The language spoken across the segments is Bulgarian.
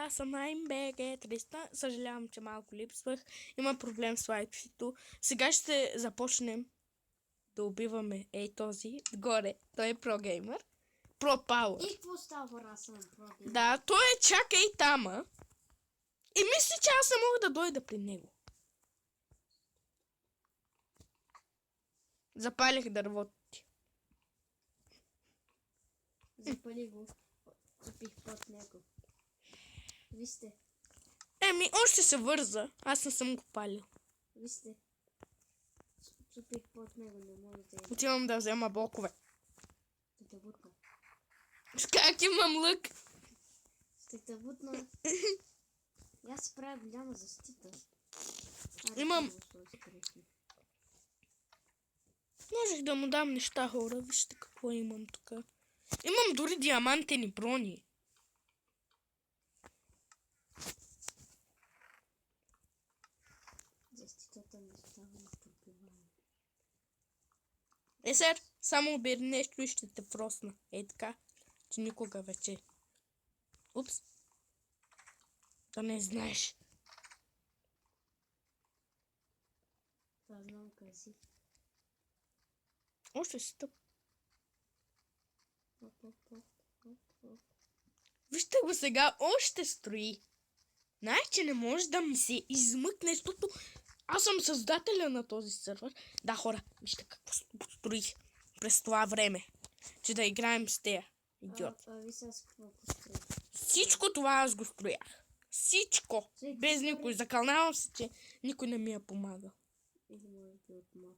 аз съм на MBG 300. Съжалявам, че малко липсвах. Има проблем с лайпшито. Сега ще започнем да убиваме този горе. Той е прогеймър. Про Пауър. И какво става, аз съм прогеймър? Да, той е чакай тама. И мисли, че аз не мога да дойда при него. Запалих дървото ти. Запали го. Запих под него. Вижте. Още се върза. Аз не съм го палил. Вижте. Запих под него, не мога да я. Отивам да взема блокове. Ще те бутна. Как имам лък? Ще те бутна. Аз се правя голяма защита. Имам. Можех да му дам неща, хора. Вижте какво имам тук. Имам дори диамантени брони. Защитата ми става непробиваема. Сер, само обери нещо и ще те фросна. Така, че никога вече. Упс. Да не знаеш. Това знам къси. Още си тъп. Вижте го сега, още строи. Знаеш, че не може да ми се измъкне, защото аз съм създателя на този сервер. Да, хора, вижте какво строих през това време, че да играем с тея. Идиот. Ви сега с какво построих? Всичко това аз го строях. Всичко. Без никой. Закълнавам се, че никой не ми е помагал. Или може би от мап.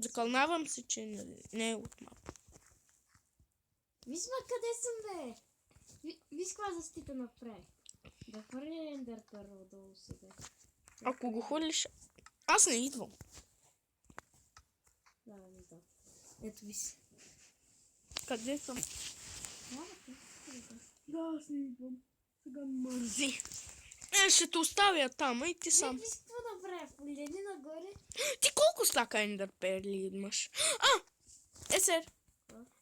Закълнавам се, че не е от мап. Виж къде съм, бе! Виж каква защита направи. Да хвърля ендер първо долу сега. Ако го хвърлиш, аз не идвам. Да, не знам. Ето виж. Къде съм? Да, аз не идвам. Сега мързи. Ще те оставя там и ти сам. Виж какво направи. Погледни нагоре. Ти колко стака ендер перли имаш? Сер.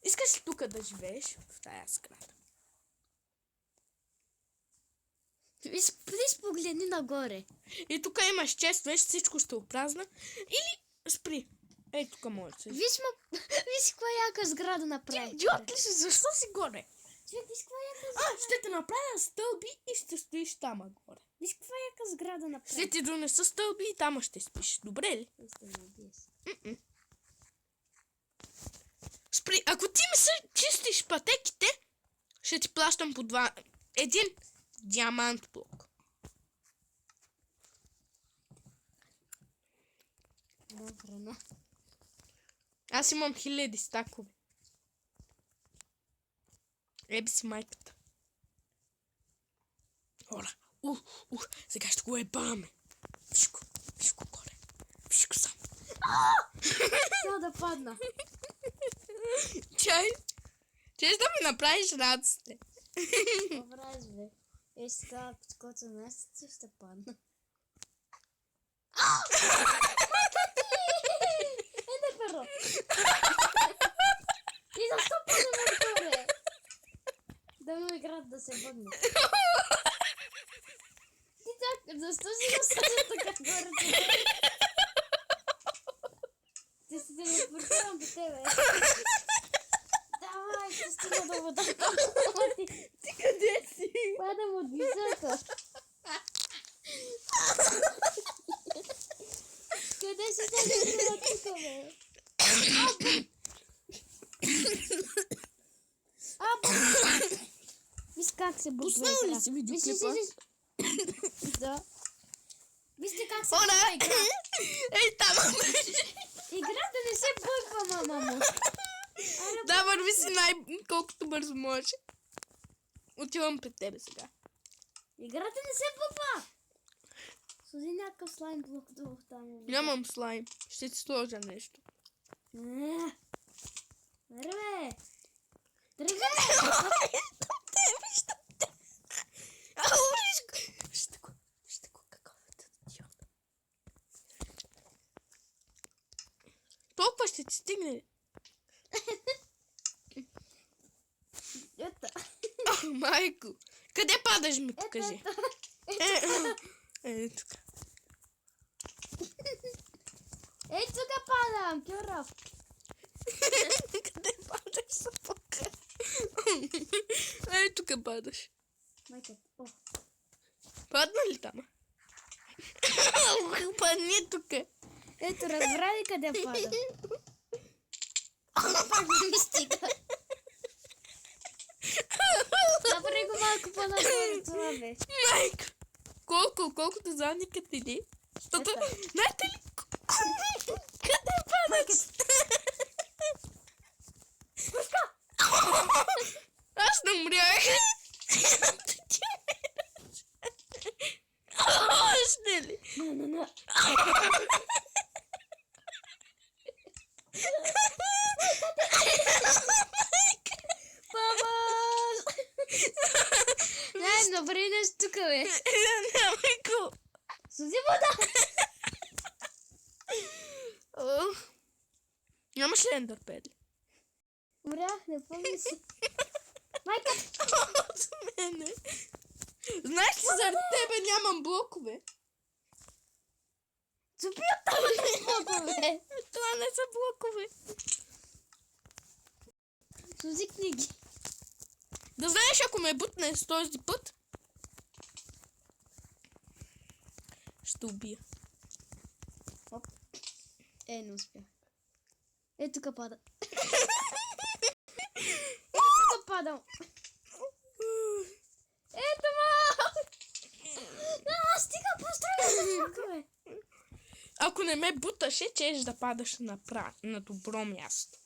Искаш ли тук да живееш в тая сграда? Виж погледни нагоре. И тук имаш чест, виж всичко ще опразна. Или спри. Ей, тук може да се. Виж каква яка сграда направи. Идиот ли си? Защо си горе? Човек, виж каква яка сграда. Ще те направя стълби и ще стоиш там горе. Виж каква яка сграда направи. Ще ти донеса стълби и там ще спиш. Добре ли? Спри, ако ти ми се чистиш пътеките, ще ти плащам по един диамант блок. Добре. Аз имам 1000 стакове. Еби си майката. Хора. Сега ще го ебаме. Виж го горе. Виж го сам. Сега да падна. Чай да ми направиш радостта. Добре, бе. Сега подкоца месец ще падна. Не перо. И защо падам отгоре? Да му играят да се бъдне. Ти так, защо си насъжда така горе? Ти си да не портирам по тебе. Давай, ще стигна до вода. Ти къде си? Падам от високо. Къде си седиш тук, бе? Виж как се бутва игра. Пуснал ли си видеоклипа? Да. Вижте как се бутва игра. Ей, там. Играта не се бутва, мама му. Да, върви си колкото бързо може. Отивам пред тебе сега. Играта не се бутва. Сложи някакъв слайм блок долу там. Нямам слайм. Ще ти сложа нещо. Тръгвай! Вижте го, какъв е идиот. Толкова ще ти стигне. Ето. Майко, Къде падаш ми, покажи. Тук. Тук падам, Кюров. Къде падаш, съпока? Тук падаш. Майка, Падна ли там? Падни тук. разбра ли къде пада? Пак ми стига. Направи го малко по-нагоре, това бе. Майка! Колкото задникът иди. Защото, знаете ли? Къде падаш? Аз не умрях. Ти умираш. Още ли? Не. Направи нещо тук, бе. Майко. Сузи вода. Нямаш ли ендърпедли? Умрях, не помня си. Майка! От мене. Знаеш ли, заради тебе нямам блокове? Цупи от това блокове. Това не са блокове. Сузи книги. Да знаеш, ако ме бутне с този път, ще убия. Оп. Не успях. Тук пада. Тук падам. Стига, построи се блокове. Ако не ме буташе, чеш да падаш на добро място.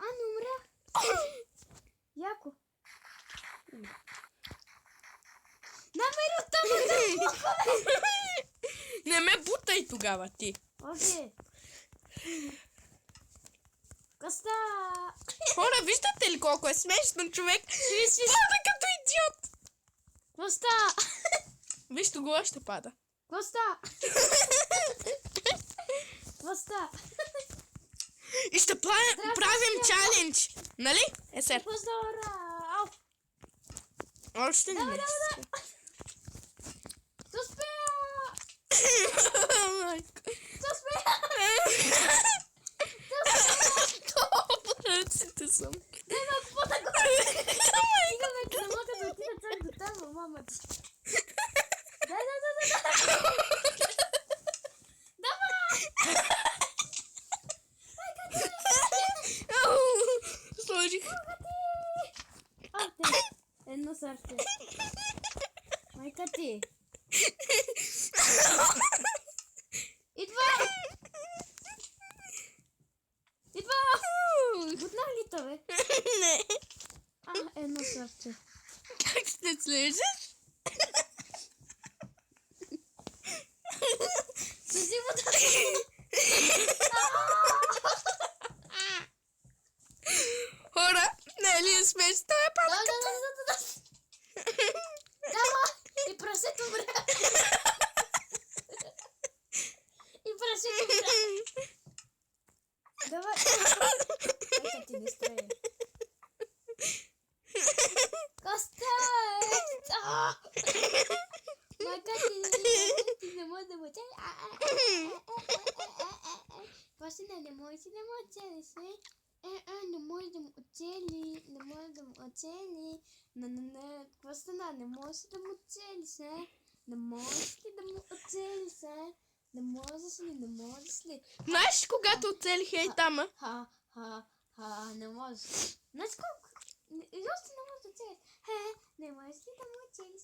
Не умрях. Яко. Намери оттам блокове. Не ме бутай тогава ти. Окей. Коста. Хора, виждате ли колко е смешно, човек? Пада като идиот. Коста. Виж, тогава ще пада. Коста. Коста. И ще правим чалендж. Нали? Сер. Поздора. Още не. Успея. Майко. Успея. Добръците съм. Дай малко по-нагоре. Стига, бе, не мога да отида чак до там, мама ти. Дай. Сложих. Едно сърце. Майка ти. Идва! Бутнах ли те, бе? Не. Едно сърце. Как ще слезеш? Сузи вода. Хора, не ли е смешно? Той е пада. Да. Дава! И прасето умря. Давай. Майка ти не стреля. Коста! Майка ти не може да му цели. После не може да му цели се. Не може да му оцели. Какво стана? Не може да му оцели се. Не може ли да му оцели се? Не можеш ли? Знаеш, когато оцелих ей тама? Не можеш. Знаеш колко? Изобщо не можеш да оцелиш. Не можеш ли да му оцелиш?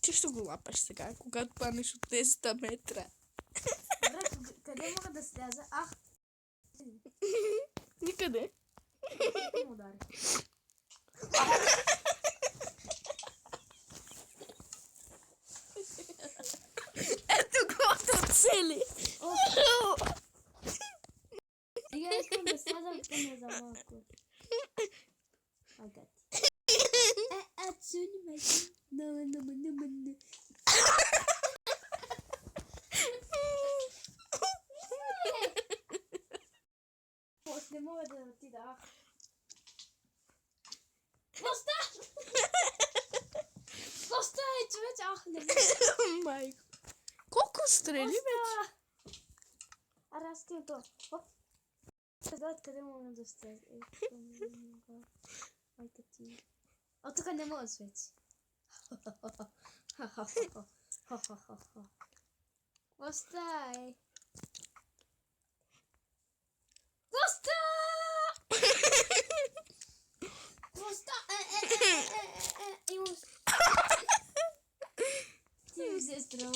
Ти ще го лапаш сега, когато паднеш от 10 метра. Добре, къде мога да сляза? Никъде. Му удари. Ето го оцели. Сега искам да слязам поне за малко. Цуни, трябва да отида. Остави! Остави, човече! Ах, не мога. Майко. Колко стрели вече? Аре, аз скинем това. Оп. Сега къде мога да стреля? Майка ти. А тук не мога да свети. Остай! Ти ми се стрела.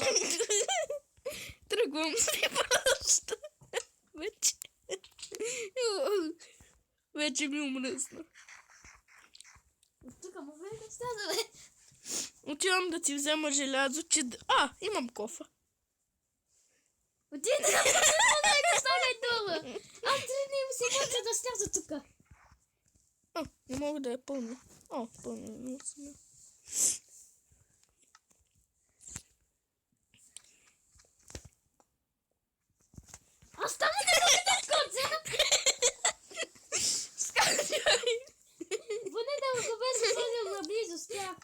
Тръгвам си просто. Вече. Вече ми умръсна. От тук мога ли да стана, бе? Отивам да ти взема желязо, че... имам кофа. Отида да погледна да стане долу. Аз тръгнем си мъча да сляза тук. Не мога да я пълня. Пълня съм. Аз там не мога да скоча. Скачай! Поне да го беше сложил наблизо с тях.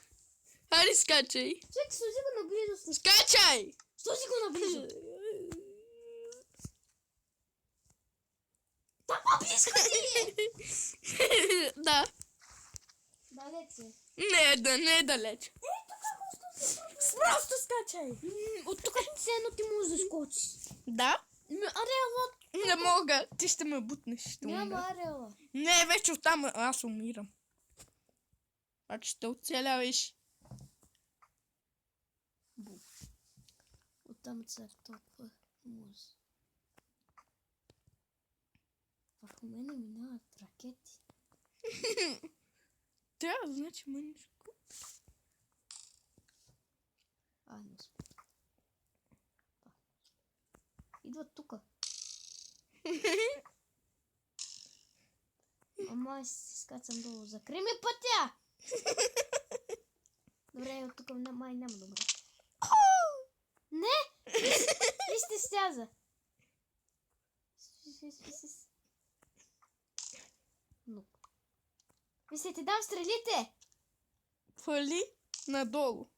Хайде, скачай! Чек, сложи го наблизо с тях. Скачай! Сложи го наблизо. Там по-близко ти е. Да. Далече. Не е далеч. Просто скачай! От тук все едно ти можеш да скочиш. Да? Аре, вот. Не мога. Ти ще ме бутнеш. Ще Няма умра. арела. Не, вече оттам аз умирам. Значи ще оцеляваш. Оттам са толкова може. Върху мене минават ракети. Трябва, значи мъничко. Не успя. Идват тука. Ама аз си скачам долу. Закрий ми пътя! Добре, от тук май няма да умра. Не! Вижте стяза. Ну. Вижте, ти дам стрелите! Фали надолу.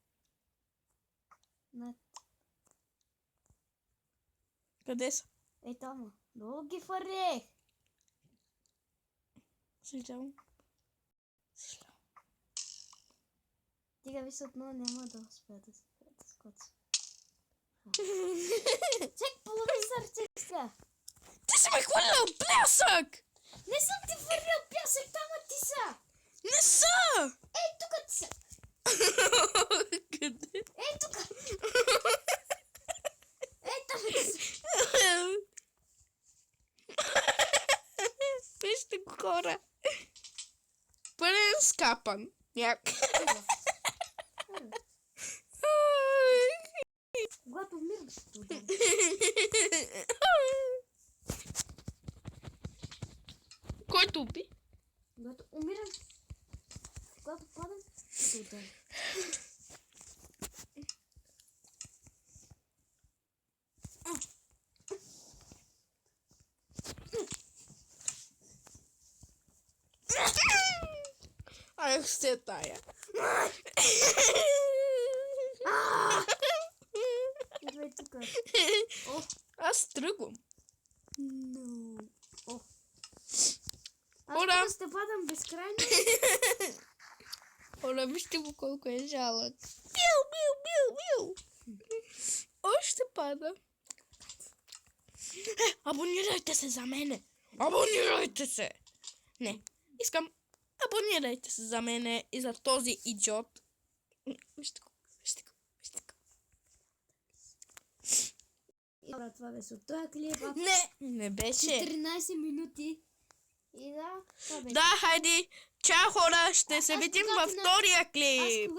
Над. Къде са? Ей, там. Долу ги фарех. Съжалявам. Тига виж отново няма да успея да скоча. Чек, полови сърце сега. Ти си ме хвалил плясък! Не съм ти фарил пясък, там ти са. Не са! Ей, тук ти са. Къде? Ей, тук. Ей, там ти са. Вижте го, хора. Пълен скапан. Когато умирам, ще те ударя. Който уби? Когато умирам, когато падам, ще те ударя. Ах, се тая. Идвай тук. Аз тръгвам. Аз Ура! тук ще падам безкрайно. Хора, вижте го колко е жалък. Бил. Още пада. Абонирайте се за мене. Абонирайте се. Не, искам. Абонирайте се за мене и за този идиот. Вижте го. Добре, това беше от този клип. Не беше. 14 минути. И да, това беше. Да, хайде. Чао, хора. Ще се Аз видим когато във втория клип.